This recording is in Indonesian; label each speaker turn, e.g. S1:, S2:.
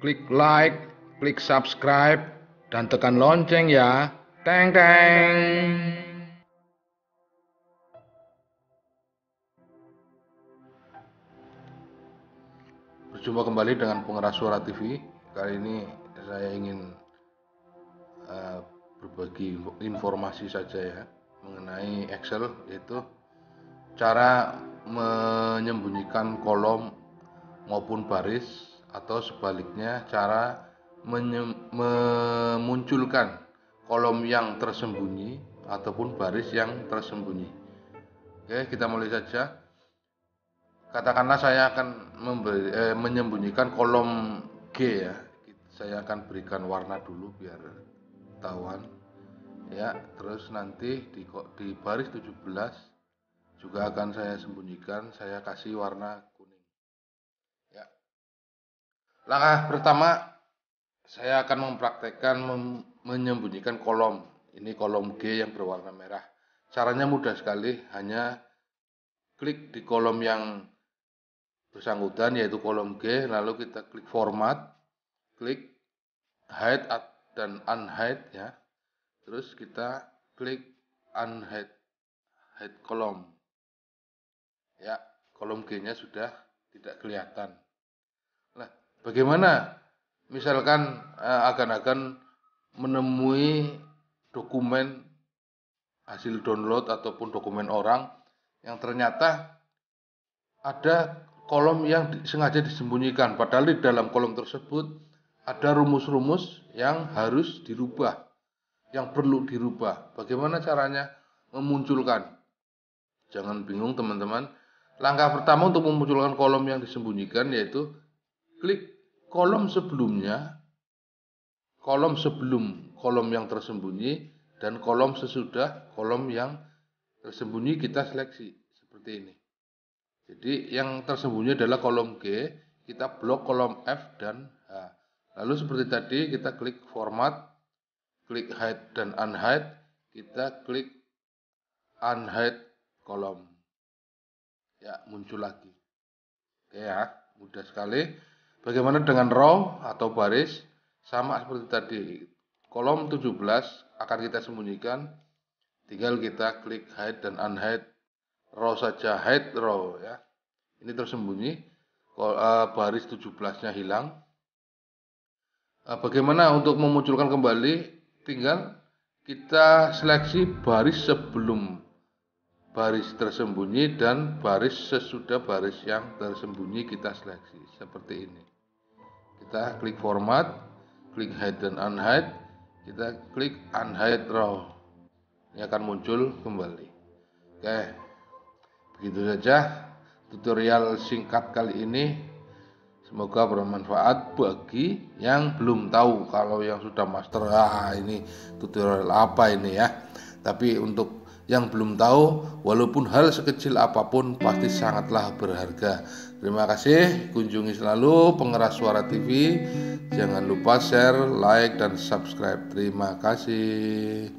S1: klik like, klik subscribe, dan tekan lonceng ya. Teng teng. Berjumpa kembali dengan Pengeras Suara TV. Kali ini saya ingin berbagi informasi saja ya mengenai Excel, yaitu cara menyembunyikan kolom maupun baris, atau sebaliknya cara memunculkan kolom yang tersembunyi ataupun baris yang tersembunyi. Oke, kita mulai saja. Katakanlah saya akan menyembunyikan kolom G ya. Saya akan berikan warna dulu biar ketahuan ya. Terus nanti di baris 17 juga akan saya sembunyikan, saya kasih warna kuning ya. Langkah pertama, saya akan mempraktekkan menyembunyikan kolom. Ini kolom G yang berwarna merah. Caranya mudah sekali, hanya klik di kolom yang bersangkutan, yaitu kolom G, lalu kita klik format, klik hide dan unhide ya. Terus kita klik unhide kolom. Ya, kolom G-nya sudah tidak kelihatan. Nah, bagaimana misalkan akan menemui dokumen hasil download ataupun dokumen orang yang ternyata ada kolom yang sengaja disembunyikan, padahal di dalam kolom tersebut ada rumus-rumus yang harus dirubah, yang perlu dirubah. Bagaimana caranya memunculkan? Jangan bingung teman-teman. Langkah pertama untuk memunculkan kolom yang disembunyikan yaitu klik kolom sebelumnya, kolom sebelum kolom yang tersembunyi, dan kolom sesudah kolom yang tersembunyi kita seleksi seperti ini. Jadi yang tersembunyi adalah kolom G, kita blok kolom F dan H. Lalu seperti tadi kita klik format, klik hide dan unhide, kita klik unhide kolom. Ya, muncul lagi. Oke ya, mudah sekali. Bagaimana dengan row atau baris? Sama seperti tadi. Kolom 17 akan kita sembunyikan. Tinggal kita klik hide dan unhide row saja, hide row ya. Ini tersembunyi, baris 17-nya hilang. Bagaimana untuk memunculkan kembali? Tinggal kita seleksi baris sebelum baris tersembunyi dan baris sesudah baris yang tersembunyi, kita seleksi seperti ini. Kita klik format, klik hide dan unhide, kita klik unhide row. Ini akan muncul kembali. Oke, begitu saja tutorial singkat kali ini. Semoga bermanfaat bagi yang belum tahu. Kalau yang sudah master, ini tutorial apa ini ya. Tapi untuk yang belum tahu, walaupun hal sekecil apapun pasti sangatlah berharga. Terima kasih, kunjungi selalu Pengeras Suara TV. Jangan lupa share, like, dan subscribe. Terima kasih.